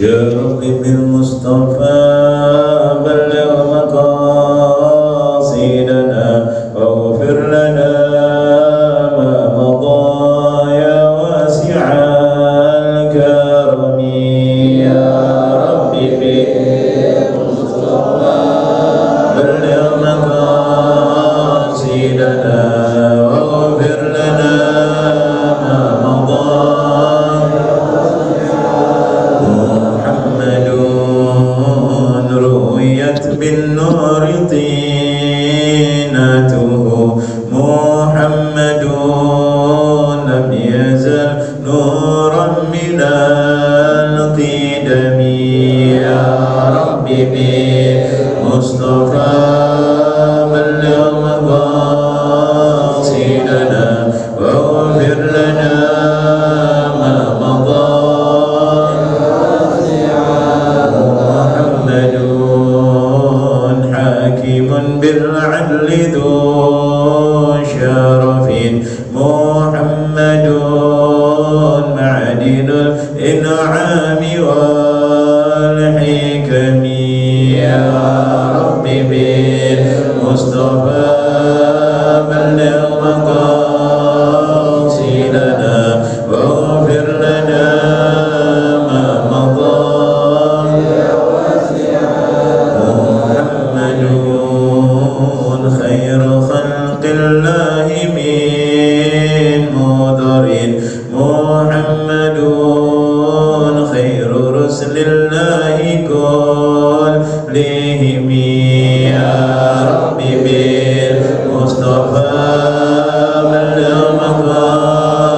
يا رب بالمصطفى بلغ مقاصدنا واغفر لنا ما مضى يا واسع الكرم يا رب بالمصطفى بلغ مقاصدنا واغفر لنا ما مضى رؤيت بالنور طينته محمد لم يزل نورا من القدم يا رب بالمصطفى بلغ مقاصدنا واغفر لنا ما مضى حاكم بالعدل ذو شرف محمد معدن الإنعام والحكم يا رب بالمصطفى بلغ مقاصدنا واغفر لنا ما مضى خير خلق الله من مضر محمد خير رسل الله كلهم يا رب بالمصطفى بلغ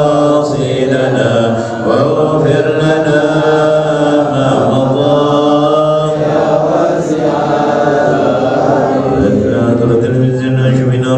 مقاصدنا واغفر لنا ما مضى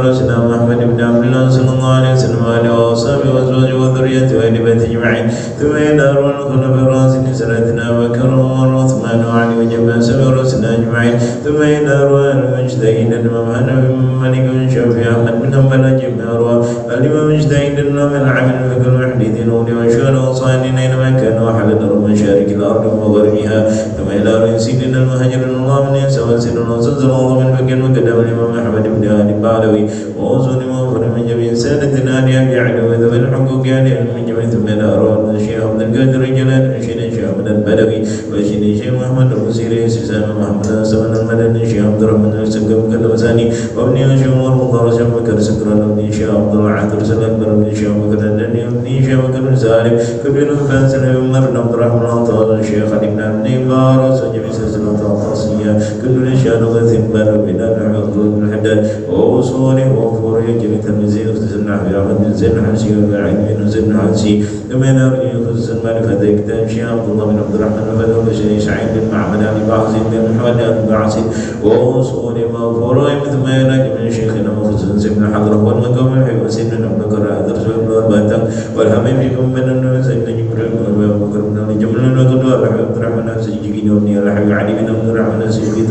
رسولنا محمد بن عبد الله صلى الله عليه وسلم وعلى اصحابه وازواجه وذريته واهل بيته اجمعين ثم الى ارواح الخلفاء الراشدين سادتنا بكر وعمر وعثمان وعلي وجميع سبع رسلنا اجمعين ثم الى ارواح المجتهدين الامام حنبل بن مالك بن شافعي احمد بن حنبل جميع ارواح الامام المجتهد من عمل فكر المحدثين والشهداء والصالحين اينما كانوا وحل درب مشارق الارض ومغربها ثم الى ارواح سيدنا المهاجرين الله من يسوع سيدنا وسلم الله من فكر مقدم الامام احمد بن علي البعلوي ووصول مغفر من جميع سادتنا لأبي علو وذوي الحقوق يعني من جميع ثم إلى أرواح الشيخ عبد القادر جلال الشيخ أحمد البدوي والشيخ الشيخ محمد الوزيري سيسان محمد سمن المدني الشيخ عبد الرحمن السقم كالوزاني وابني الشيخ عمر مضر شام بكر سكران وابني الشيخ عبد العاطر سلام بن الشيخ بكر الدني وابني الشيخ بكر سالم كبير فانسل عمر عبد الرحمن عطاء الشيخ علي بن عبد بارس وجميع سلسلة العطاسية كل الشيخ وثب بن الحمد الحداد ووصوله وفوره جميع المزيد اختصرنا في رحمة بن زين الحنسي وبعيد بن زين الحنسي ثم نرجو خصوصا المعرفة كتاب الشيخ عبد الله بن عبد الرحمن الفدوي والشيخ سعيد بن معمد علي بعزيز بن محمد علي بعزيز ووصوله وفوره ثم نرجو من شيخنا مخصوصا بن الحضرة والمقام الحي وسيدنا ابن بكر أدرس بن الباتم والحميد بكم من النبي سيدنا جبريل وابو بكر بن جمل وقدوة عبد الرحمن السجين وابن الحبيب علي بن عبد الرحمن السجين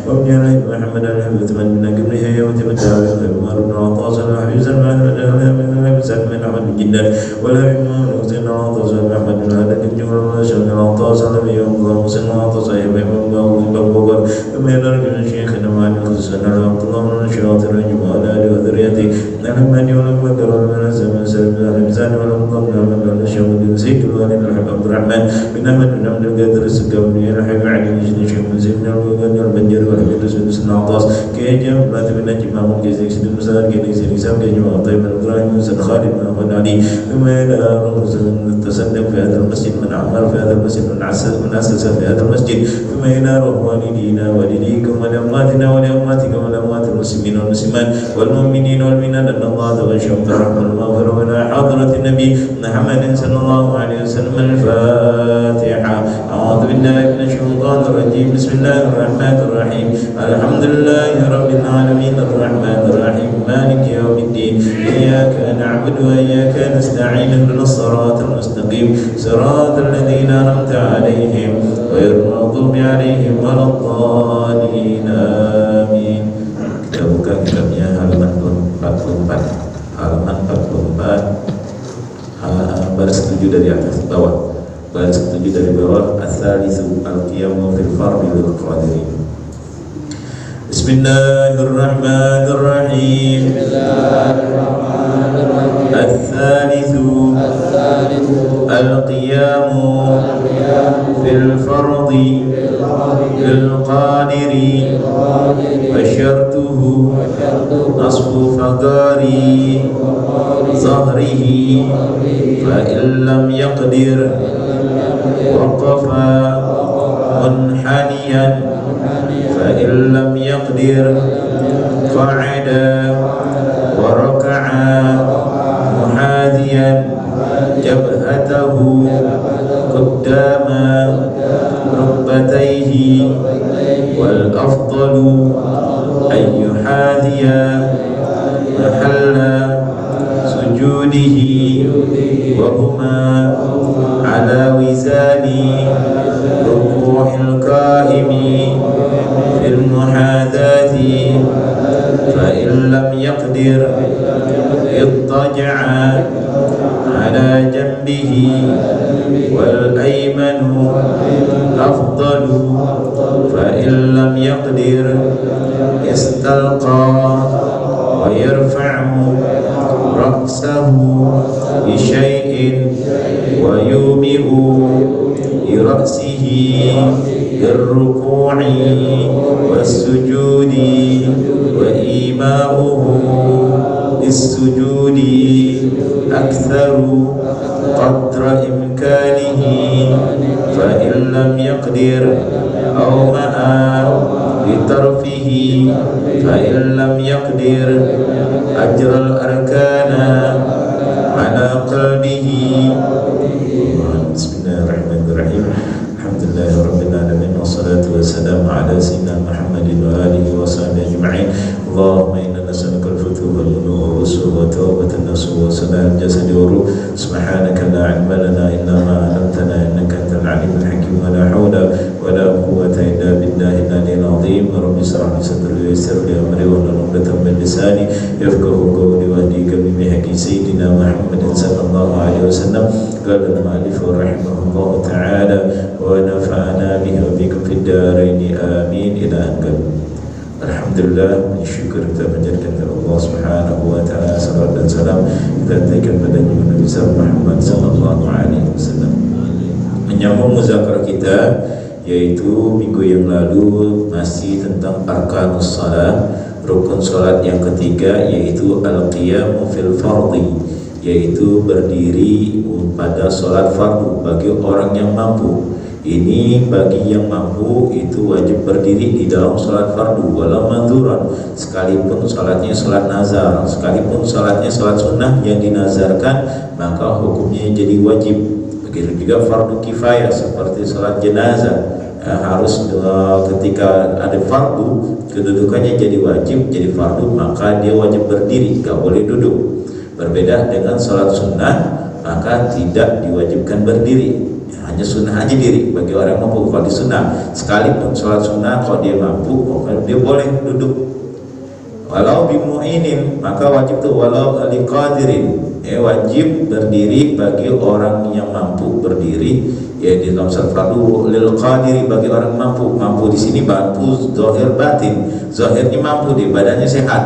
وابن محمد الحبيب ثمن بن قبله وتمتع عمر بن عطاس الحبيب سلمان بن سلمان احمد بن جدال والحبيب حسين عطاس احمد بن هذا الجمهور الشيخ عطاس النبي الله حسين عطاس ابي بن بكر ثم يدرك شيخنا معنا حسين عبد الله بن شاطر جمال ال وذريته محمد بن بكر بن سلمان سلمان بن والمقام بن الشيخ بن زيد والد الحبيب عبد الرحمن بن احمد بن عبد القادر السكاوي الحبيب علي بن الشيخ بن زيد بن البنجر والحبيب بن عطاس كيجم بن نجم محمود كيزيك سيد المسار كيزيك سام كيجم طيب بن ابراهيم بن خالد بن محمد علي ثم الى تصدق في هذا المسجد من عمر في هذا المسجد من اسس في هذا المسجد ثم الى روح والدينا والديكم ولامواتنا ولامواتكم ولاموات المسلمين والمسلمات والمؤمنين والمؤمنات ان الله تغشهم برحمه المغفره والى حضره النبي محمد صلى الله عليه وسلم. الفاتحه. اعوذ بالله من الشيطان الرجيم. بسم الله الرحمن الرحيم. الحمد لله رب العالمين الرحمن الرحيم مالك يوم الدين. اياك نعبد واياك نستعين اهدنا الصراط المستقيم صراط الذين انعمت عليهم غير المغضوب عليهم ولا الضالين. آمين. Kita buka kitabnya halaman 44, halaman 44, baris 7 dari atas bawah. Baris ketujuh dari bawah, ats-tsalitsu al-qiyamu fil fardhi lil qadirin. Bismillahirrahmanirrahim. Ats-tsalitsu al-qiyamu fil fardhi lil qadiri wa syartuhu nasfu faqari zahrihi fa illam yaqdir waqafa munhaniyan fa illam yaqdir qa'ada wa raka'a muhadiyan jabhatahu qaddama rukbatayhi wal afdalu an yuhadiya mahalla sujudihi wa huma ala wizani ruku'il qa'imi fil muhadati fa in lam yaqdir ittaja'a ala jambihi wal aymanu afdalu fa in lam yaqdir istalqa wa yarfa'u ra'sahu bi syai'in wa yumi'u bi ra'sihi birruku'i was-sujudi wa ima'uhu bis-sujudi aktsaru qadra imkanihi fa in lam yaqdir aw ma'a bitarfihi fa in lam yaqdir ajral arkana ala qalbihi. Bismillahirrahmanirrahim. Alhamdulillahirabbil alamin wassalatu wassalamu ala sayyidina Muhammadin wa alihi wa sahbihi ajma'in. Allahumma inna nas'aluka al-futuha wal nuur wa tawbatan nasuh wa salam jasadi wa ruh. Subhanaka la ilma lana illa ma 'allamtana innaka antal alimul hakim. Wa la hawla wa la quwwata illa billahi al-'aliyyil 'azim. Rabbi shrah li sadri wa yassir li amri wa hlul 'uqdatam min lisani yafqahu qawli wa hdika bi haqi sayyidina Muhammadin sallallahu alaihi wasallam. Qala al-mu'allif rahimahullahu ta'ala wa nafa'ana bihi wa bikum fid darain amin ila an. Alhamdulillah, syukur kita menjadikan Allah Subhanahu wa taala salat dan salam kita naikkan pada Nabi Muhammad sallallahu alaihi wasallam. Menyambung muzakarah kita yaitu minggu yang lalu masih tentang arkanus shalah, rukun salat yang ketiga yaitu al-qiyamu fil fardhi, yaitu berdiri pada salat fardu bagi orang yang mampu. Ini bagi yang mampu itu wajib berdiri di dalam salat fardu walau mandzuran, sekalipun salatnya salat nazar, sekalipun salatnya salat sunnah yang dinazarkan maka hukumnya jadi wajib. Begitu juga fardu kifayah seperti salat jenazah, harus ketika ada fardu kedudukannya jadi wajib, jadi fardu maka dia wajib berdiri, gak boleh duduk. Berbeda dengan salat sunnah maka tidak diwajibkan berdiri, hanya sunnah aja diri bagi orang yang mampu. Kalau di sunnah sekalipun sholat sunnah kalau dia mampu dia boleh duduk. Walau bimu'inin maka wajib tuh walau liqadirin, wajib berdiri bagi orang yang mampu berdiri, ya di dalam salat fardu lil qadiri bagi orang mampu. Mampu di sini mampu zahir batin, zahirnya mampu di badannya sehat,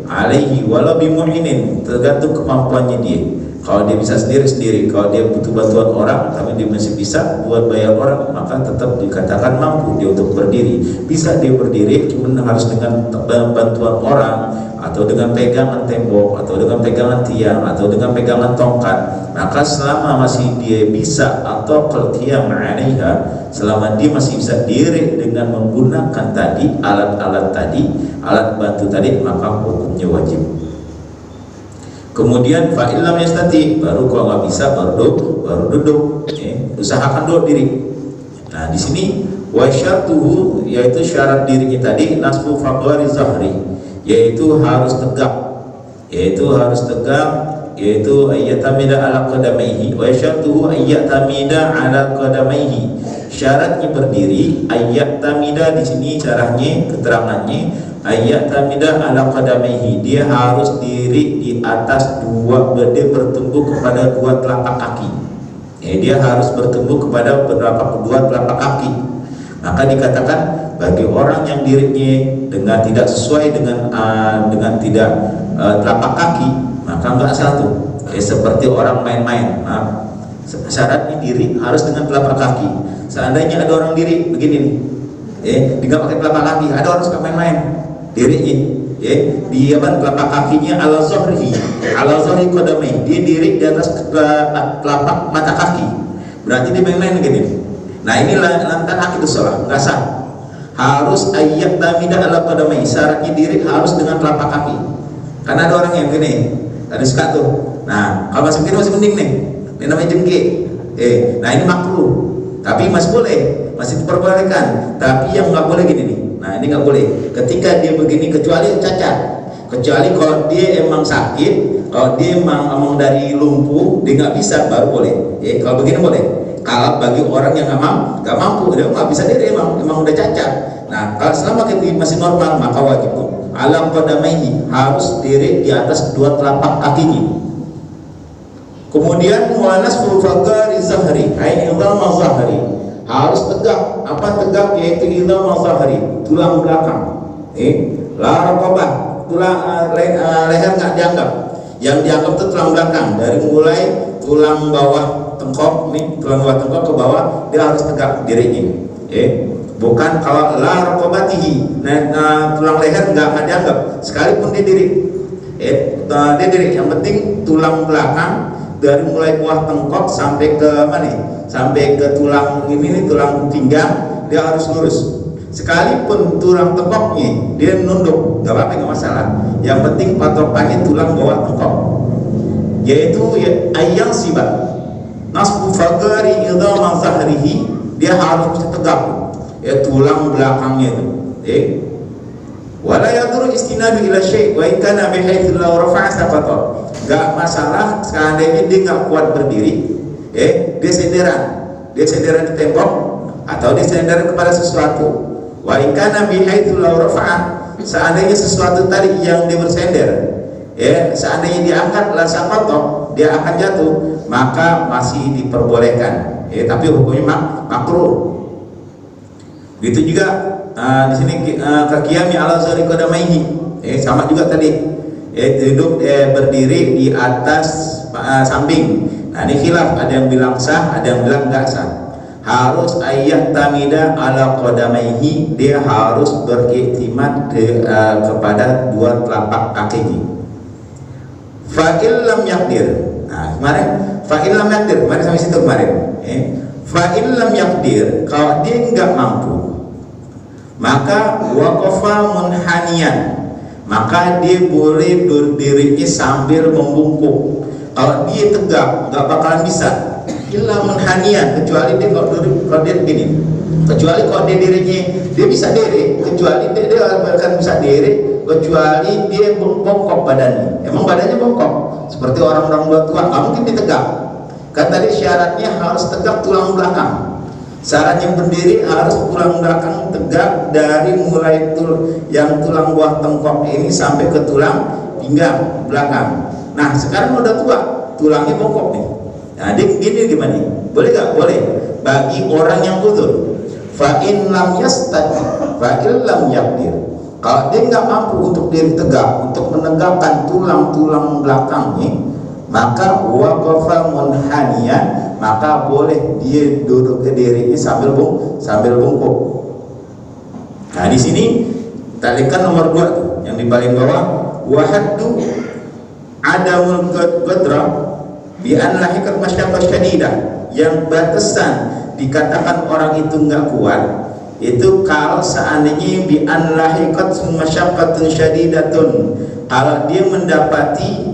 alaihi walau bimu'inin, tergantung kemampuannya dia. Kalau dia bisa sendiri-sendiri, kalau dia butuh bantuan orang tapi dia masih bisa buat bayar orang, maka tetap dikatakan mampu dia untuk berdiri. Bisa dia berdiri, cuma harus dengan bantuan orang, atau dengan pegangan tembok, atau dengan pegangan tiang, atau dengan pegangan tongkat. Maka selama masih dia bisa, atau qiyam 'alaiha, selama dia masih bisa diri dengan menggunakan tadi alat-alat tadi, alat bantu tadi, maka hukumnya wajib. Kemudian fa'ilam yastati, baru kalau nggak bisa baru duduk, usahakan duduk diri. Nah di sini wasyartuhu, yaitu syarat dirinya tadi nasbu faqari zahri, yaitu harus tegak, yaitu ayyatamida ala qadamaihi. Wasyartuhu ayyatamida ala qadamaihi, syaratnya berdiri ayyatamida. Di sini caranya keterangannya ayyatamida ala qadamaihi, dia harus diri di atas dia bertumbuh kepada dua telapak kaki. Dia harus bertumbuh kepada kedua telapak kaki. Maka dikatakan bagi orang yang dirinya dengan tidak sesuai dengan tidak telapak kaki, maka enggak satu. Seperti orang main-main. Syaratnya diri harus dengan telapak kaki. Seandainya ada orang diri begini nih, dia pakai telapak kaki, ada orang suka main-main dirinya, dia telapak kakinya ala zohri kodamai, dia diri di atas telapak mata kaki, berarti dia main-main begini. Nah ini lantaran akidah sholat nggak sah. Harus ayat tamida ala kodamai, syaratnya diri harus dengan telapak kaki. Karena ada orang yang begini, ada suka tuh. Nah kalau masih begini masih mending nih, ini namanya jengki. Nah ini makruh, tapi masih boleh, masih diperbolehkan. Tapi yang nggak boleh gini nih. Nah ini nggak boleh. Ketika dia begini, kecuali cacat, kecuali kalau dia emang sakit, kalau dia emang dari lumpuh, dia nggak bisa, baru boleh. Kalau begini boleh. Kalau bagi orang yang nggak mampu, dia nggak bisa, dia emang udah cacat. Nah kalau selama kita masih normal, maka wajib alam qadamaihi, harus diri di atas kedua telapak kakinya. Kemudian wanas fagari zahri, idham zahri, harus tegak. Apa tegak? Yaitu idham zahri, tulang belakang. La raqabah, tulang leher nggak dianggap. Yang dianggap itu tulang belakang, dari mulai tulang bawah tengkok nih, tulang bawah tengkok ke bawah, dia harus tegak dirinya. Bukan kalau la raqabatihi, tulang leher nggak dianggap, sekalipun dia diri. Dia diri, yang penting tulang belakang dari mulai bawah tengkok sampai ke mana? Sampai ke tulang ini, tulang pinggang, dia harus lurus. Sekalipun tulang tengkoknya dia nunduk, nggak apa-apa, nggak masalah. Yang penting patokannya tulang bawah tengkok, yaitu ayang sibah nasbu fagari idham zahrihi, dia harus tegak, tulang belakangnya itu. Wala yaduru istinadu ila syai' wa in kana bihaitsu law rafa'a saqata. Enggak masalah seandainya dia enggak kuat berdiri, dia senderan di tembok atau dia senderan kepada sesuatu. Wa in kana bihaitsu law rafa'a, seandainya sesuatu tadi yang dia bersender, seandainya diangkat la saqata, dia akan jatuh, maka masih diperbolehkan. Tapi hukumnya makruh. Begitu juga di sini kaqiyami ala zahri qadamaihi, sama juga tadi, duduk berdiri di atas samping. Nah ini khilaf, ada yang bilang sah, ada yang bilang enggak sah. Harus ayat tamida ala qadamaihi, dia harus beriktimat kepada dua telapak kakinya. Fa illam yaqdir, nah kemarin fa illam yaqdir, kemarin sampai situ kemarin. Fa illam yaqdir, kalau dia enggak mampu, maka waqafa munhaniyan, maka dia boleh berdirinya sambil membungkuk. Kalau dia tegak nggak bakalan bisa, illa munhaniyan, kecuali dia kalau dia begini, kecuali kalau dia dirinya dia bisa diri, kecuali dia akan bisa diri, kecuali dia bongkok badannya. Emang badannya bongkok seperti orang-orang tua, nggak mungkin ditegak. Kan tadi syaratnya harus tegak tulang belakang. Syarat yang berdiri harus tulang belakang tegak dari mulai yang tulang bawah tengkok ini sampai ke tulang pinggang belakang. Nah sekarang udah tua, tulangnya bongkok nih. Nah dia gini gimana? Boleh gak? Boleh. Bagi orang yang uzur, fa in lam yastati, fa in lam yaqdir, kalau dia nggak mampu untuk diri tegak, untuk menegakkan tulang-tulang belakangnya, maka waqafa munhaniyan, maka boleh dia duduk ke dirinya sambil bungkuk. Nah di sini talikan nomor 2 tuh, yang di paling bawah, wahaddu adamul qadra bi an lahiqat masyaqqah syadidah, yang batasan dikatakan orang itu enggak kuat itu kalau seandainya bi an lahiqat masyaqqatun syadidatun, kalau dia mendapati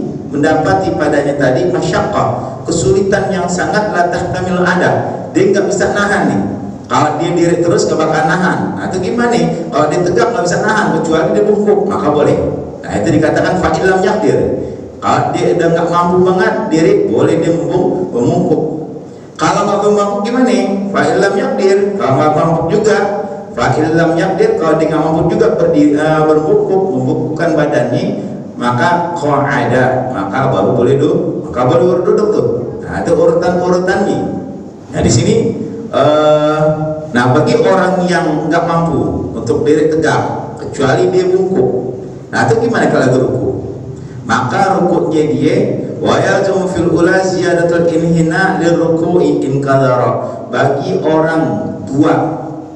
padanya tadi masyaqqah, kesulitan yang sangat la tahtamil ada, dia nggak bisa nahan nih. Kalau dia diri terus nggak bakal nahan. Nah itu gimana nih? Kalau dia tegak nggak bisa nahan, kecuali dia bungkuk, maka boleh. Nah itu dikatakan fa illam yaqdir. Kalau dia udah nggak mampu banget diri, boleh dia membungkuk. Kalau nggak mampu gimana nih? Fa illam yaqdir. Kalau nggak mampu juga, fa illam yaqdir, kalau dia nggak mampu juga berbungkuk, membungkukkan badannya, maka qa'ada, maka baru boleh duduk, maka baru duduk tuh. Nah, itu urutan-urutan nih. Nah, di sini nah bagi orang yang nggak mampu untuk diri tegak kecuali dia bungkuk, nah itu gimana kalau ruku? Maka rukuknya dia wa yalzamu fil ula ziyadatul inhina liruku'i in qadara. Bagi orang tua,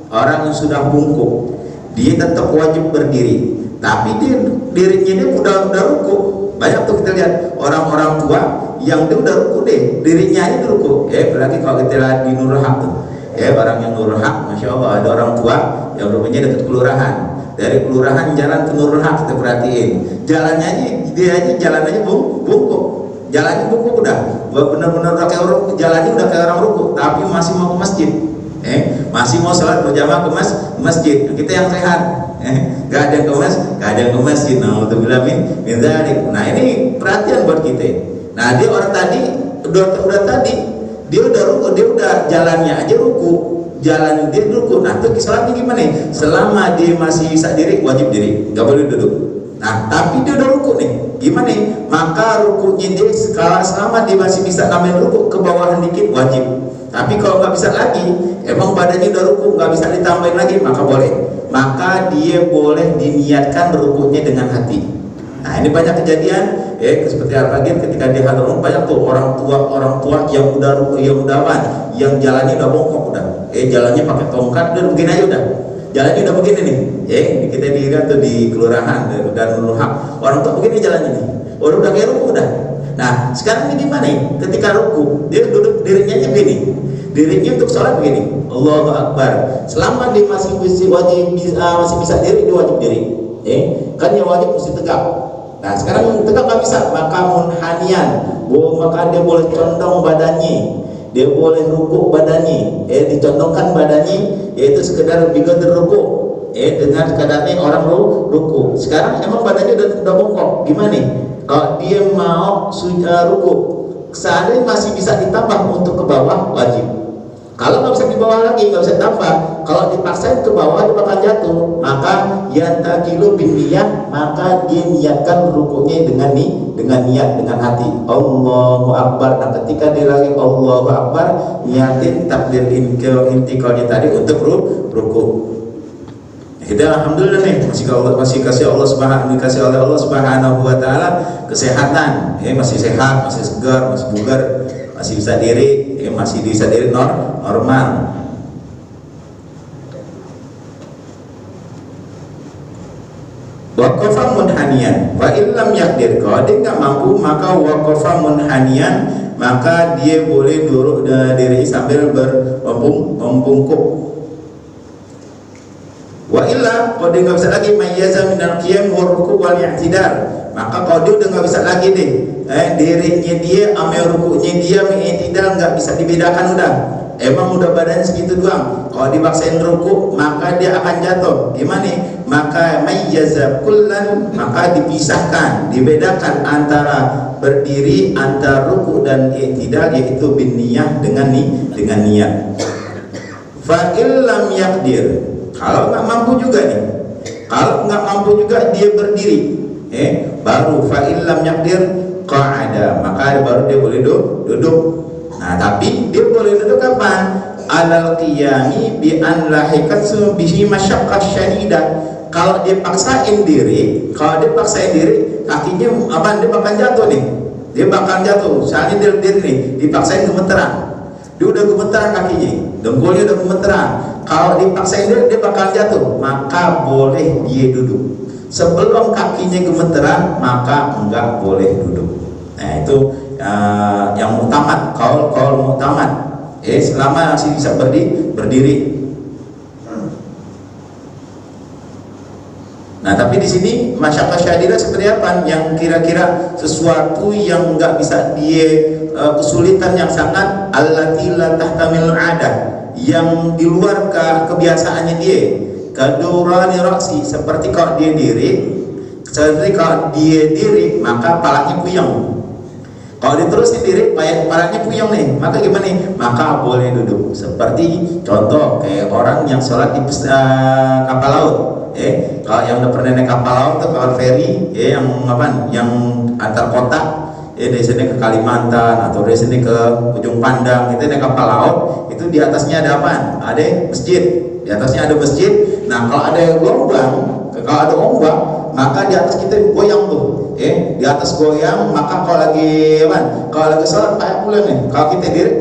orang yang sudah bungkuk, dia tetap wajib berdiri, tapi dirinya dia udah ruku. Banyak tuh kita lihat orang-orang tua yang dia udah ruku deh, dirinya aja ruku. Apalagi kalau kita lihat di Nurul Haq tuh, orang yang Nurul Haq, masya Allah, ada orang tua yang rumahnya dekat kelurahan. Dari kelurahan jalan ke Nurul Haq, kita perhatiin jalannya aja, dia aja jalan aja bungkuk, jalannya bungkuk udah benar-benar udah kayak orang, jalannya udah kayak orang ruku, tapi masih mau ke masjid, masih mau sholat berjamaah ke masjid. Kita yang sehat, gak ada yang ke masjid. Alhamdulillah min dzalik. Nah ini perhatian buat kita. Nah dia orang tadi udah tadi dia udah ruku, dia udah jalannya aja ruku, jalan dia ruku. Nah itu sholatnya gimana? Selama dia masih bisa diri, wajib diri, nggak boleh duduk. Nah tapi dia udah ruku nih, gimana? Maka rukunya dia selama dia masih bisa ngambil ruku ke bawahan dikit, wajib. Tapi kalau nggak bisa lagi, emang badannya udah ruku, nggak bisa ditambahin lagi, maka boleh. Maka dia boleh diniatkan rukunya dengan hati. Nah ini banyak kejadian, seperti al-Fagir ketika di Hadron, banyak tuh orang tua yang udah ruku, yang udah yang jalannya udah bongkok udah, jalannya pakai tongkat dan begini aja udah, jalannya udah begini nih, kita dilihat tuh di kelurahan dan Nurul Haq, orang tua begini jalannya nih, udah kayak ruku udah. Nah sekarang ini gimana nih? Ketika ruku dia duduk dirinya begini, dirinya untuk sholat begini, Allahu Akbar. Selama dia masih bisa diri, dia wajib diri, kan yang wajib mesti tegak. Nah sekarang tegak nggak bisa, maka munhanian, maka dia boleh condong badannya, dia boleh ruku badannya, dicondongkan badannya, yaitu sekedar bigan ruku, dengan keadaannya orang ruku. Sekarang emang badannya udah bongkok, gimana? Kalau dia mau ruku, seandainya masih bisa ditambah untuk ke bawah, wajib. Kalau nggak bisa di bawah lagi, nggak bisa tambah. Kalau dipaksain ke bawah, dia bakal jatuh. Maka yantakilu bin niyah, maka dia niatkan rukunya dengan niat, dengan hati. Allahu Akbar. Nah ketika dia lagi Allahu Akbar, niatin takbir intiqalnya tadi untuk ruku. Kita alhamdulillah nih masih kasih Allah Subhanahu wa taala kesehatan, masih sehat, masih segar, masih bugar, masih bisa diri, masih bisa diri normal. Waqafa munhaniyan, wa illam yaqdir, kalau dia nggak mampu maka waqafa munhaniyan, maka dia boleh duduk diri sambil membungkuk. Wa illa, kalau dia nggak bisa lagi mayyaza minal qiyam wa ruku' wal i'tidal, maka kalau dia udah nggak bisa lagi deh, dirinya dia sama ruku'nya dia i'tidal nggak bisa dibedakan udah, emang udah badannya segitu doang. Kalau dipaksain ruku' maka dia akan jatuh. Gimana? Maka mayyaza kullan, maka dipisahkan, dibedakan antara berdiri, antara ruku' dan i'tidal, yaitu bin niyah, dengan niat. Fa illam yaqdir, kalau nggak mampu juga nih, kalau nggak mampu juga dia berdiri, baru fa'ilam yakdir qa'ada, maka baru dia boleh duduk. Nah tapi dia boleh duduk kapan? Alal qiyami bi an lahikat bihi masyaqqah syadidah. Kalau dia paksain diri, kakinya dia bakal jatuh nih, dia bakal jatuh. Soalnya dia berdiri nih, dipaksain gemeteran, dia udah gemeteran kakinya, dengkulnya udah gemeteran. Kalau dipaksain dia bakal jatuh, maka boleh dia duduk. Sebelum kakinya gemeteran, maka enggak boleh duduk. Nah itu yang muktamad, kaul muktamad. Selama masih bisa berdiri. Nah tapi di sini masyaqqah syadidah seperti apa? Yang kira-kira sesuatu yang enggak bisa dia kesulitan yang sangat, allati la tahtamil adah, yang di luar kebiasaannya dia, kadurani raksi, seperti kalau dia diri, maka palanya puyeng. Kalau diterusin diri, palanya puyeng nih, maka gimana nih? Maka boleh duduk. Seperti contoh kayak orang yang sholat di kapal laut. Kalau yang udah pernah naik kapal laut tuh, kapal feri, yang antar kota, dari sini ke Kalimantan atau dari sini ke ujung Pandang, itu naik kapal laut, itu di atasnya ada apa? Ada masjid, di atasnya ada masjid. Nah kalau ada gelombang, kalau ada ombak, maka di atas kita goyang tuh, di atas goyang. Maka kalau lagi sholat kayak pula nih, kalau kita diri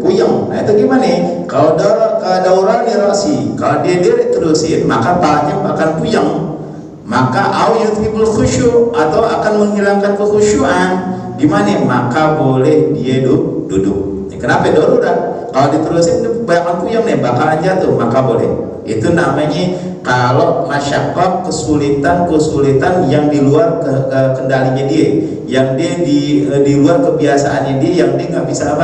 puyeng. Nah itu gimana? Kalau daurah nirasi, kalau dia diri terusin, maka palanya akan puyeng. Maka auyuthibul khusyuk, atau akan menghilangkan kekhusyuan. Gimana? Maka boleh dia duduk. Kenapa darurat? Kalau diterusin banyak puyeng nih, bakalan jatuh, maka boleh. Itu namanya kalau masyaqqah, kesulitan yang di luar kendalinya dia, yang dia di luar kebiasaannya dia, yang dia nggak bisa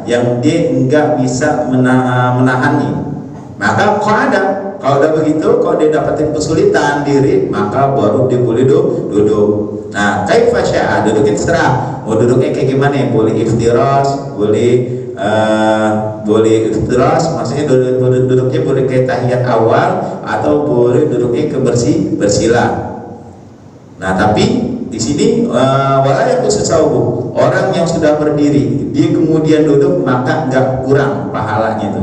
yang dia nggak bisa menahannya. Maka kalau udah begitu, kalau dia dapatin kesulitan diri, maka baru dia boleh duduk. Nah, kaifa syaa, duduknya terserah. Mau duduknya kayak gimana? Boleh iftiras, boleh iftiras, maksudnya duduknya boleh kayak tahiyat awal, atau boleh duduknya ke bersila. Nah, tapi di sini wala yaqusu saubu, orang yang sudah berdiri dia kemudian duduk, maka nggak kurang pahalanya itu.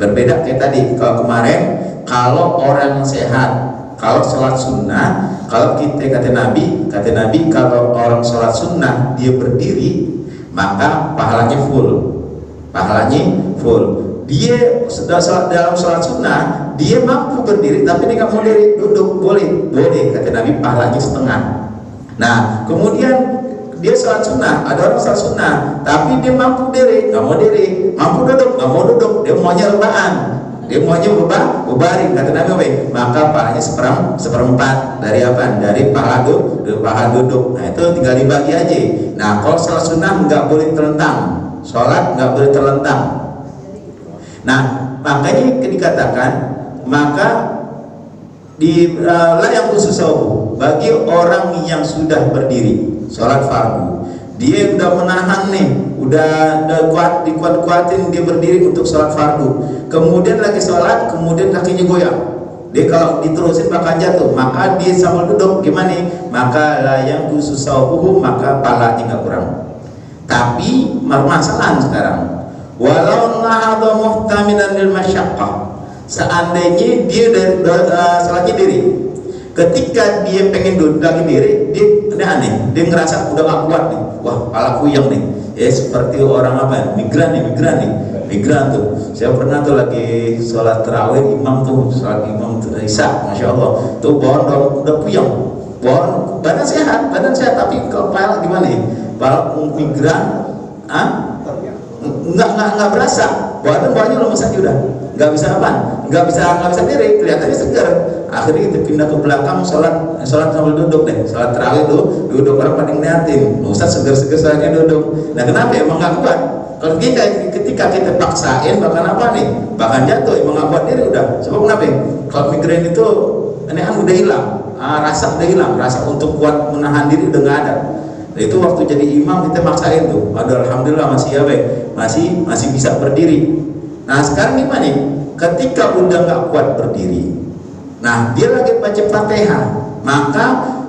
Berbeda kayak tadi, kalau kemarin, kalau orang sehat, kalau sholat sunnah, kalau kita kata Nabi kalau orang sholat sunnah dia berdiri, maka pahalanya full. Dia sudah dalam sholat sunnah, dia mampu berdiri tapi dia nggak mau duduk, boleh kata Nabi, pahalanya setengah. Nah kemudian dia sholat sunnah, ada orang sholat sunnah tapi dia mampu diri, nggak mau diri, mampu duduk, nggak mau duduk, dia maunya rebaan, dia maunya berbaring, kata Nabi, maka pahalanya seperempat dari apa? Dari pahala duduk. Nah itu tinggal dibagi aja. Nah kalau sholat sunnah nggak boleh terlentang, sholat nggak boleh terlentang. Nah makanya dikatakan, maka la yang khusus bagi orang yang sudah berdiri sholat fardu, dia udah menahan nih, udah dikuat-kuatin dia berdiri untuk sholat fardu, kemudian lagi sholat, kemudian kakinya goyang, dia kalau diterusin bakal jatuh, maka dia sambil duduk gimana? Maka la yang khusus maka pahalanya nggak kurang. Tapi permasalahan sekarang, walau nahadha muhtamilan lil masyaqqah, seandainya dia sholatnya diri, ketika dia pengen duduk lagi diri, dia aneh, dia ngerasa udah gak kuat nih, wah pala puyeng nih, seperti orang migran tuh. Saya pernah tuh lagi sholat tarawih, imam Isya, masya Allah, tuh bawaan udah puyeng, bawaan badan sehat tapi kepala gimana ya, pala migran, nggak berasa, badannya lemes aja udah, nggak bisa diri, kelihatannya segar. Akhirnya kita pindah ke belakang, sholat sambil duduk deh, sholat tarawih duduk, orang paling niatin, Ustaz seger-seger soalnya duduk. Nah kenapa? Emang nggak kuat. Kalau ketika kita paksain, bahkan jatuh, emang nggak kuat diri udah. Sebab kenapa? Kalau migrain itu udah hilang, rasa udah hilang, rasa untuk kuat menahan diri udah nggak ada. Nah, itu waktu jadi imam kita maksain tuh, alhamdulillah masih bisa berdiri. Nah sekarang gimana? Ketika udah nggak kuat berdiri, nah dia lagi baca Fatihah, maka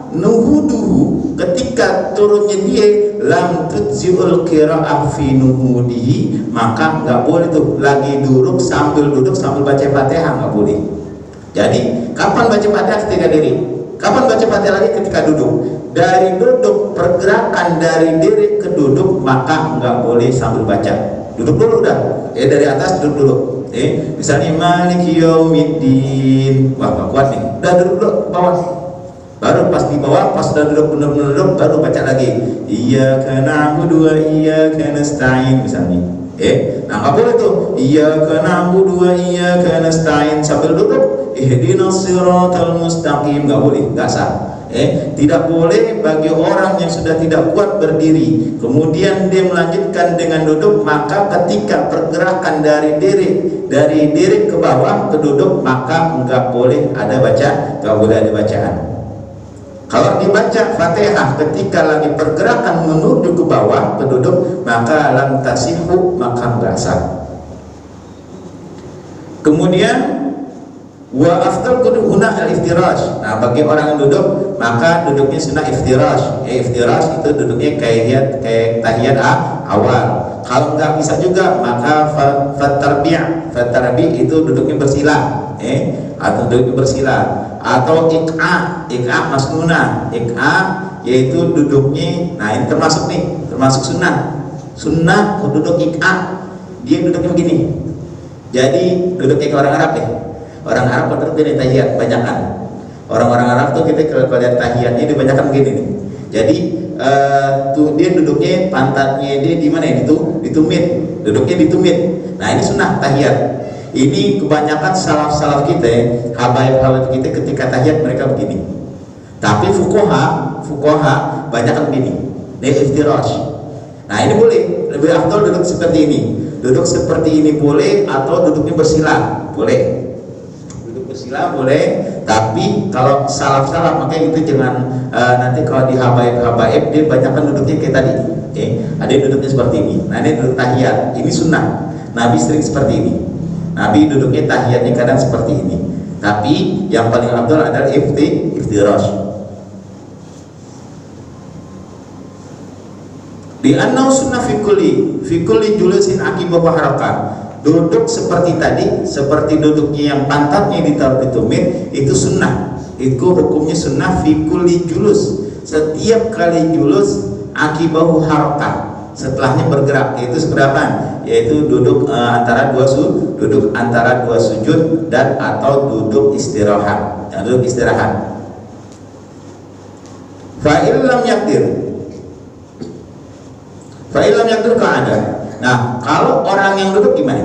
nuhuduhu, ketika turunnya dia lam tudziul qira'ah fi nuhudihi, maka nggak boleh tuh lagi duduk sambil baca Fatihah, nggak boleh. Jadi kapan baca Fatihah? Ketika diri. Kapan baca Fatihah lagi? Ketika duduk. Dari duduk, pergerakan dari diri ke duduk, maka nggak boleh sambil baca. Duduk dulu udah, dari atas duduk dulu. Misalnya Maliki Yaumiddin, wah gak kuat nih, udah duduk dulu bawah, baru pas di bawah, pas udah duduk bener-bener duduk, baru baca lagi Iyyaka na'budu wa iyyaka nasta'in misalnya. Nah gak boleh tuh Iyyaka na'budu wa iyyaka nasta'in sambil duduk ihdinas siratal mustaqim, gak boleh, gak sah. Tidak boleh bagi orang yang sudah tidak kuat berdiri kemudian dia melanjutkan dengan duduk, maka ketika pergerakan dari diri ke bawah ke duduk, maka nggak boleh ada bacaan. Kalau dibaca Fatihah ketika lagi pergerakan menuju ke bawah ke duduk, maka lam tasihu, maka nggak sah. Kemudian Wa afdal kudu huna al-iftirash. Nah, bagi orang yang duduk maka duduknya sunnah iftirash. Iftirash itu duduknya kayak tahiyat awal. Kalau nggak bisa juga maka fatarbi'. Fatarbi' itu duduknya bersila, atau duduknya bersila, atau iqa masnunah. Iqa yaitu duduknya, nah ini termasuk sunnah duduk iqa, dia duduknya begini. Jadi duduknya ke orang Arab ya. Orang Arab kalau dia tahiyat banyakan. Orang-orang Arab tuh kita kalau lihat tahiyatnya dia banyakan begini nih. Jadi tuh dia duduknya pantatnya dia di mana ya? Ditumit. Duduknya ditumit. Nah, ini sunnah tahiyat. Ini kebanyakan salaf kita ya, habaib kita ketika tahiyat mereka begini. Tapi fuqaha banyakan begini. Ini iftirash. Nah, ini boleh. Lebih afdal duduk seperti ini. Duduk seperti ini boleh, atau duduknya bersila boleh. Bersila boleh, tapi kalau salaf makanya itu jangan nanti kalau di habaib dia banyak kan duduknya kayak tadi, ada yang duduknya seperti ini. Nah, ini duduk tahiyat, ini sunnah. Nabi sering seperti ini. Nabi duduknya tahiyatnya kadang seperti ini. Tapi yang paling afdal adalah iftirash. Di annau sunnah fi kulli julusin akibat harakat. Duduk seperti tadi, seperti duduknya yang pantatnya ditaruh di tumit, itu sunnah. Itu hukumnya sunnah fi kulli julus. Setiap kali julus akibahu harakat, setelahnya bergerak, yaitu seberapa? Yaitu duduk antara dua sujud dan atau duduk istirahat. Duduk istirahat. Fa illam yakdir keadaan. Nah, kalau orang yang duduk gimana?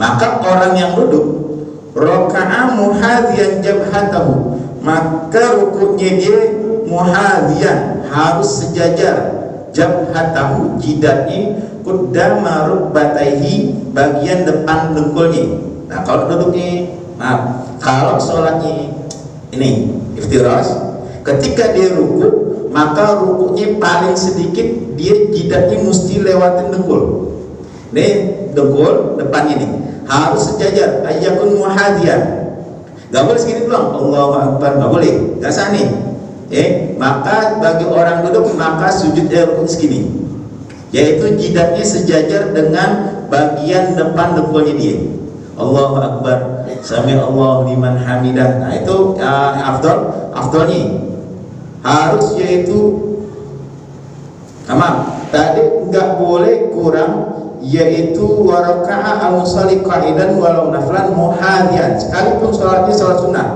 Maka orang yang duduk raka'a muhadhiyan jabhatahu, maka rukuknya dia muhadhiyan, harus sejajar, jabhatahu jidatnya, qaddama rukbatayhi, bagian depan dengkulnya. Nah, kalau duduknya, kalau sholatnya ini iftirash, ketika dia rukuk maka rukuknya paling sedikit dia jidatnya mesti lewatin dengkul. Nih dengkul depannya nih harus sejajar, ayyakun muhadhiyan. Gak boleh segini doang, Allahu Akbar, gak boleh, gak sah nih. Maka bagi orang duduk maka sujud rukuk segini, yaitu jidatnya sejajar dengan bagian depan dengkulnya dia. Allahu Akbar, sami Allahu liman hamidah. Nah, itu afdalnya harus, yaitu tadi nggak boleh kurang, yaitu waraka'a al-musalli qa'idan walau naflan muhadhiyan, sekalipun sholatnya sholat sunnah.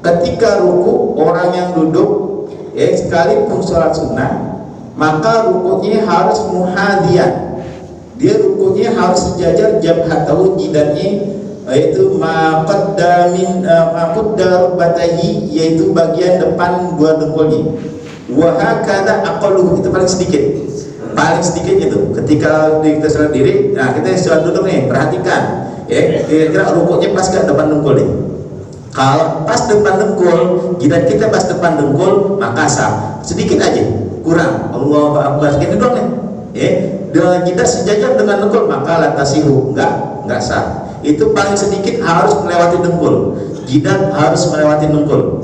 Ketika ruku orang yang duduk sekalipun sholat sunnah, maka rukunya harus muhadhiyan, dia rukunya harus sejajar jabhatahu, jidatnya, yaitu maqaddar batahi, yaitu bagian depan dua dengkulnya. Wa hakadha aqalluhu, itu paling sedikitnya tuh. Ketika kita sholat diri, nah kita sholat duduk nih, perhatikan kira-kira rukuknya pas gak depan dengkul nih. Kalau pas depan dengkul, jidat kita pas depan dengkul, maka sah. Sedikit aja kurang, Allahu Akbar, segini doang nih, jidat sejajar dengan dengkul, maka la tasihu, enggak sah. Itu paling sedikit harus melewati dengkul, jidat harus melewati dengkul.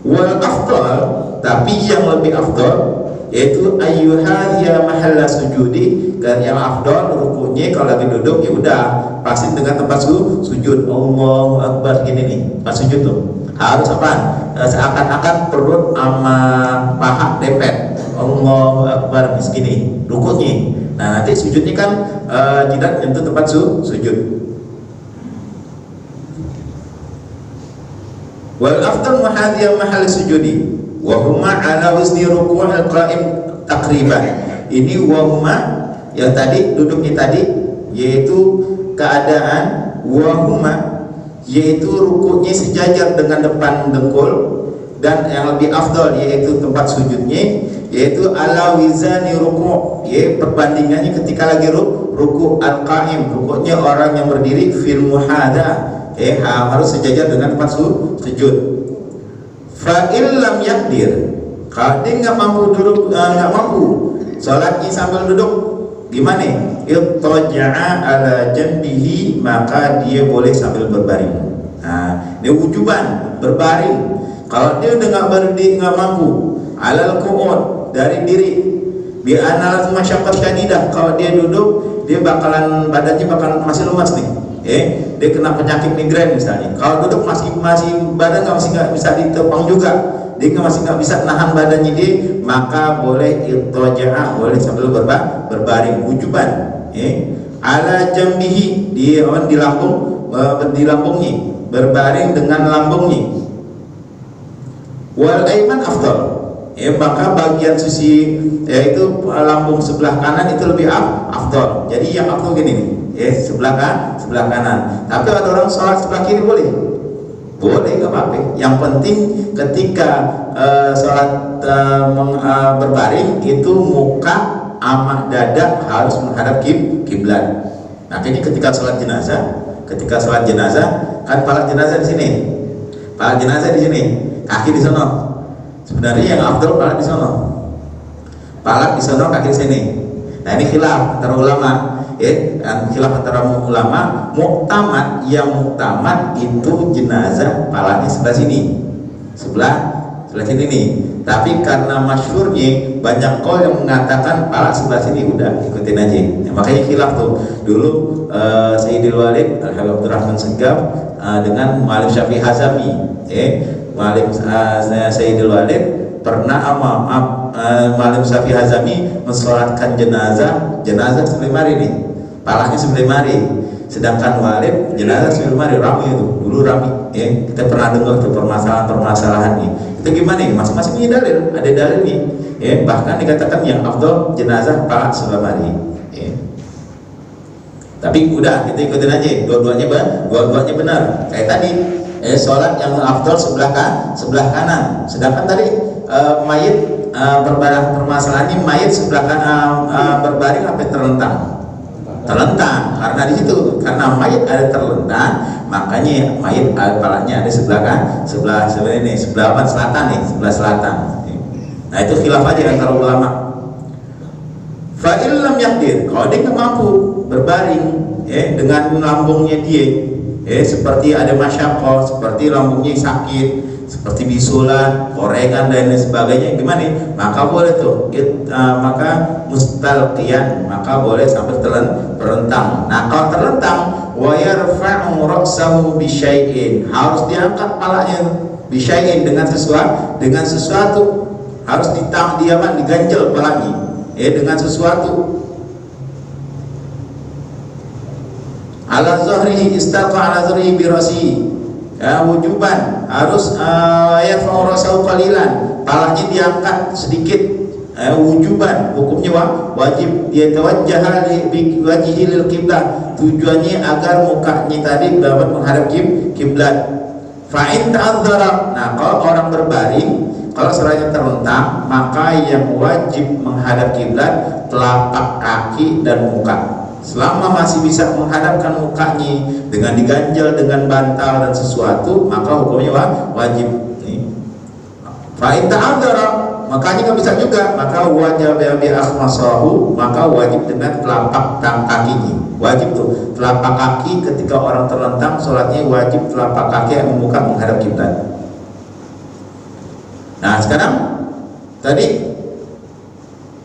Wal afdal, tapi yang lebih afdal yaitu ayyuhadhiya mahalla sujudi, kan yang afdal rukunya kalau lagi duduk ya udah pasti dengan tempat sujud. Allahu Akbar gini nih, pas sujud tuh harus seakan-akan perut sama paha dempet. Allahu Akbar segini rukunya. Nah, nanti sujudnya kan jidat nyentuh tempat sujud. Wal afdal muhadhiya mahal sujudi wa huma ala wazni ruku' al-qa'im takriban. Ini wa huma yang tadi duduknya tadi, yaitu keadaan wa huma, yaitu rukuknya sejajar dengan depan dengkul, dan yang lebih afdal yaitu tempat sujudnya yaitu ala wizani ruku', perbandingannya ketika lagi ruku' al-qa'im, rukuknya orang yang berdiri fil muhadha, harus sejajar dengan tempat sujud. Fa illam yakdir, kalau dia nggak mampu duduk, nggak mampu sholatnya sambil duduk, gimana? Ittaja'a ala janbihi, maka dia boleh sambil berbaring. Nah, dia wujuban berbaring. Kalau dia udah nggak berdiri, nggak mampu, alal qu'ud, dari diri, bi analat masyaqqat syadidah, kalau dia duduk dia bakalan badannya bakalan masih lemas nih. Dia kena penyakit migrain misalnya. Kalau duduk masih badan nggak bisa ditopang juga, dia masih nggak bisa nahan badannya dia, maka boleh ittaja'a, boleh sambil berbaring wujuban. Ala jambihi, di lambungnya, berbaring dengan lambungnya. Wal aiman afdal, maka bagian sisi yaitu lambung sebelah kanan itu lebih afdal. Jadi yang afdal gini nih, sebelah kanan. Tapi ada orang sholat sebelah kiri boleh, nggak apa-apa. Yang penting ketika sholat berbaring itu muka sama dada harus menghadap kiblat. Nah ini ketika sholat jenazah, kan pala jenazah di sini, kaki di sana. Sebenarnya yang afdal pala di sana, kaki di sini. Nah ini khilaf antara ulama, muktamad itu jenazah palanya sebelah sini, sebelah sini nih. Tapi karena masyhurnya banyak kol yang mengatakan pala sebelah sini, udah ikutin aja. Ya, makanya khilaf tuh dulu Sayyidil Walid Al-Habib Abdurrahman Segaf dengan Mu'alim Syafi'i Hazami. Mu'alim Sayyidil Walid pernah Mu'alim Syafi'i Hazami mensolatkan jenazah sebelah mari nih, palanya sebelah mari. Sedangkan Walid jenazah sebelah mari, rame itu dulu rame. Kita pernah dengar tuh permasalahan nih. Itu gimana nih? Masing-masing punya dalil, ada dalil nih. Bahkan dikatakan yang afdal jenazah pala sebelah mari. Tapi udah kita ikutin aja, dua-duanya benar. Kayak tadi, sholat yang afdal sebelah kanan. Sedangkan tadi mayit permasalahannya mayit sebelah kanan berbaring apa terlentang. Karena di situ karena mayit ada terlentang, makanya mayit palanya ada sebelah selatan. Nah itu khilaf aja antara ulama. Fa illam yaqdir, kalau dia nggak mampu berbaring dengan lambungnya dia, seperti ada masyaqqah, seperti lambungnya sakit, seperti bisulan, korengan dan lain sebagainya, gimana? Maka boleh tuh, maka mustalqiyan, maka boleh sambil terlentang. Nah kalau terlentang, wa yarfa'u ra'sahu bisyai'in, harus diangkat palanya bisyai'in dengan sesuatu, harus diganjel palanya, dengan sesuatu. Ala zahrihi, istalqa ala zahrihi birasihi, wujuban, harus yarfa'u ra'sahu qalilan, palanya diangkat sedikit, wujuban, hukumnya wajib. Dia tawajjaha bi wajhihi lil qiblah, tujuannya agar mukanya tadi dapat menghadap kiblat. Fa in ta'adzara, nah kalau orang berbaring, kalau sholatnya terlentang, maka yang wajib menghadap kiblat telapak kaki dan muka. Selama masih bisa menghadapkan mukanya dengan diganjel dengan bantal dan sesuatu, maka hukumnya wajib. Fa in ta'adzara, makanya nggak bisa juga, maka wajib bi akhmasahu, maka wajib dengan telapak kakinya. Wajib tuh telapak kaki ketika orang terlentang sholatnya wajib telapak kaki yang muka menghadap kiblat. Nah sekarang tadi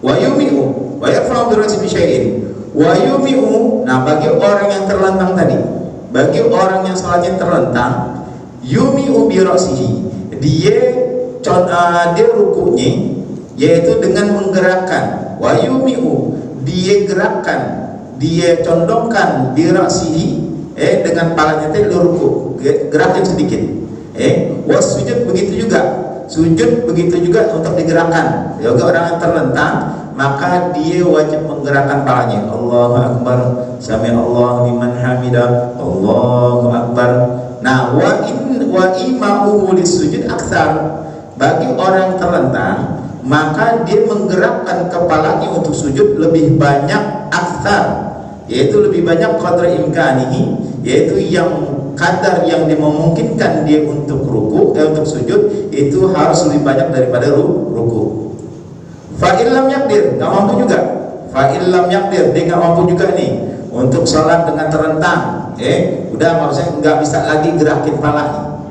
wa yumi'u wa yarfa'u bi ra'sihi syai'in wa yumi'u. Nah bagi orang yang terlentang tadi, bagi orang yang sholatnya terlentang, yumi'u bi ra'sihi, dia rukunya yaitu dengan menggerakkan, wa yumi'u, dia gerakkan, dia condongkan bi ra'sihi, dengan palanya tadi ruku, gerakin sedikit. Was sujud begitu juga untuk digerakkan. Yoga orang yang terlentang, maka dia wajib menggerakkan palanya. Allahu Akbar, sami Allah liman hamidah, Allahu Akbar. Nah wa ima'uhu lisujud aktsar, bagi orang yang terlentang, maka dia menggerakkan kepalanya untuk sujud lebih banyak, aktsar, yaitu lebih banyak qadra imkanihi, yaitu yang kadar yang dimungkinkan dia untuk ruku, untuk sujud itu harus lebih banyak daripada ruku. Fa illam yaqdir, nggak mampu juga. Fa illam yaqdir, dia nggak mampu juga nih untuk sholat dengan terentang, udah maksudnya nggak bisa lagi gerakin palanya.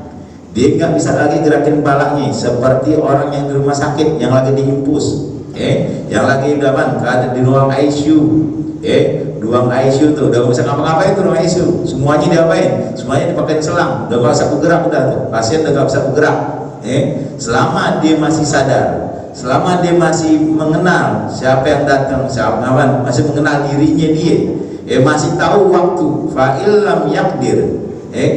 Dia nggak bisa lagi gerakin palanya seperti orang yang di rumah sakit yang lagi diimpus, yang lagi ada di ruang ICU, ruang ICU tuh udah nggak bisa ngapa-ngapain tuh ruang ICU, semuanya diapain? Semuanya dipakai selang, udah nggak bisa bergerak, udah tuh pasien udah nggak bisa bergerak. Selama dia masih sadar, selama dia masih mengenal siapa yang datang, masih mengenal dirinya dia, masih tahu waktu, fa illam yaqdir,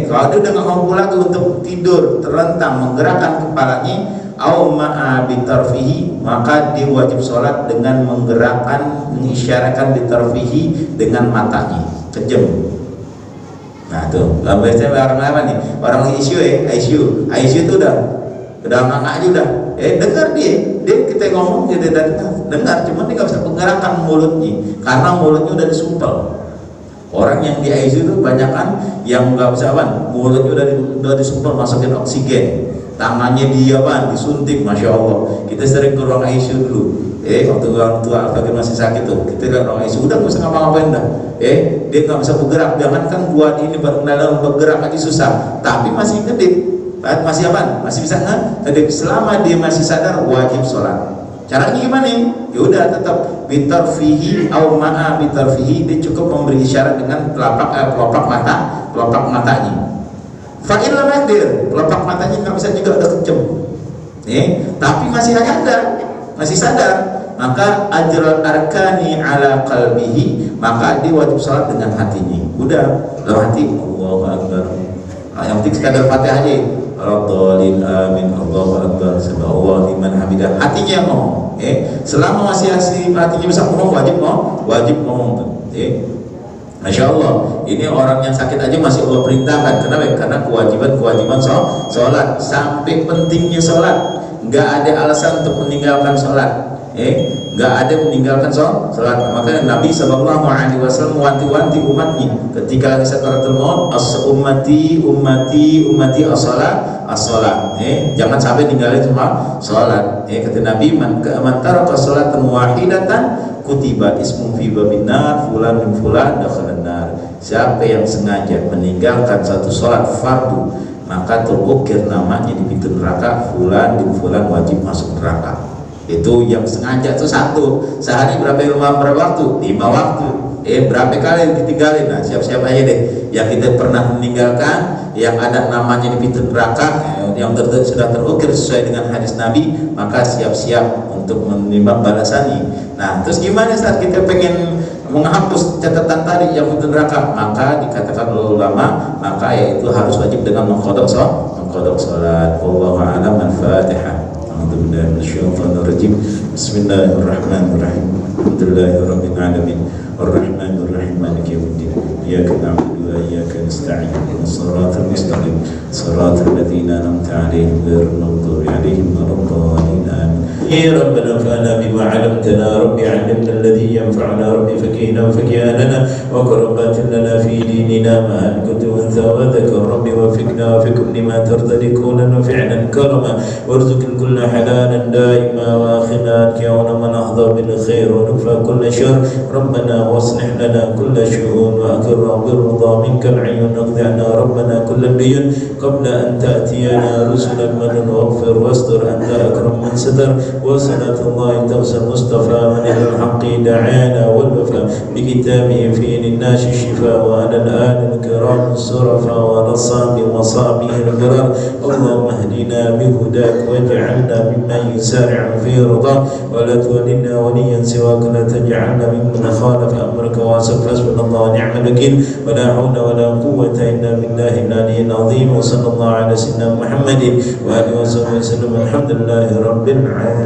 kalau dia udah nggak mampu lagi untuk tidur terentang menggerakkan kepalanya, au ma'a bitarfihi, maka dia wajib sholat dengan menggerakkan, mengisyaratkan bitarfihi dengan matanya kejam. Nah tuh, biasanya orang apa nih? Orang ICU itu udah ngangak aja udah, dengar dia kita ngomong dia dengar, cuman dia nggak bisa menggerakkan mulutnya karena mulutnya udah disumpel. Orang yang di ICU itu banyak kan yang nggak bisa mulutnya udah disumpel, masukin oksigen, tangannya dia disuntik, masya Allah. Kita sering ke ruang ICU dulu, waktu orang tua lagi masih sakit tuh, kita ke ruang ICU udah nggak bisa ngapa-ngapain dah, dia nggak bisa bergerak. Jangankan buat ini dalam bergerak aja susah, tapi masih kedip, masih masih bisa kedip. Selama dia masih sadar wajib sholat. Caranya gimana? Ya udah tetap bitarfihi au ma'a bitarfihi, dia cukup memberi isyarat dengan kelopak matanya. Fa illam yaqdir, kelopak matanya nggak bisa juga udah kejem, tapi masih sadar, maka ajral arkani ala qalbihi, maka dia wajib sholat dengan hatinya. Udah dalam hati Allahu Akbar, yang penting sekadar Fatihah aja, Rabbul amin, Allahu Akbar, subhanallah liman hamidah, hatinya ngomong. Selama masih hatinya bisa ngomong, wajib ngomong. Masya Allah, ini orang yang sakit aja masih Allah perintahkan. Kenapa? Karena kewajiban sholat. Sampai pentingnya sholat, nggak ada alasan untuk meninggalkan sholat. Nggak ada meninggalkan sholat. Maka Nabi SAW mewanti-wanti umatnya ketika lagi sakaratul maut, ummati as-sholat. Jangan sampai ninggalin semua sholat. Kata Nabi, man taraka sholatan wahidatan kutiba ismu fi babin nar fulan min fulan dakhalan nar. Siapa yang sengaja meninggalkan satu sholat fardu, maka terukir namanya di pintu neraka, fulan bin fulan wajib masuk neraka. Itu yang sengaja itu satu. Sehari berapa waktu? 5 waktu. Berapa kali ditinggalin? Nah, siap-siap aja deh yang kita pernah meninggalkan, yang ada namanya di pintu neraka, yang sudah terukir sesuai dengan hadis Nabi, maka siap-siap untuk menerima balasannya. Nah, terus gimana saat kita pengen menghapus catatan tadi yang pintu neraka? Maka dikatakan oleh ulama, maka yaitu harus wajib dengan mengqadha salat. Wallahu a'lam. Al-Fatihah. Bismillahirrahmanirrahim. Alhamdulillahirabbil alamin. Arrahmanirrahim. Maliki yaumiddin. Iyyaka na'budu wa iyyaka nasta'in. Ihdinas siratal mustaqim. Siratal ladzina an'amta 'alaihim ghairil maghdubi 'alaihim waladdallin. Amin. Ya Rabbana fa'alna bima 'allamtana, Rabbi 'allimna alladhi yanfa'una, Rabbi fakihna lana wa qurbatin lana fi dinina ma kuntu anta wa dhakar, Rabbi wafiqna wa fikum lima tardadi kulan wa fi'lan karama warzuqna kulla halalan daima wa akhina ki'una man ahdha bil khair wa nukfa kulla syarr, Rabbana waslih lana kulla syu'un wa akram birridha minka al-'ayun naqdana, Rabbana kulla diyun qabla an ta'tiyana rusulan man waghfir wastur anta akram man satar, wa salatullahi tawsal mustafa man al-haqqi da'ana wal wafa bi kitabihi fi lin-nasi shifa wa ala al-ali al-kiram surafa wa nasabi wa sabihi al-kiram. Allahumma hdina bihudak waj'alna mimman yusari'u fi ridha wa la tuwallina waliyan siwaka, la taj'alna mimman khalafa amraka wa hasbunallahu wa ni'mal wakeel, wa la hawla wa la quwwata illa billahi al-'aliyyil 'azim. Wa sallallahu ala sayyidina Muhammadin wa alihi wa sahbihi wa sallam. Alhamdulillahi rabbil alamin.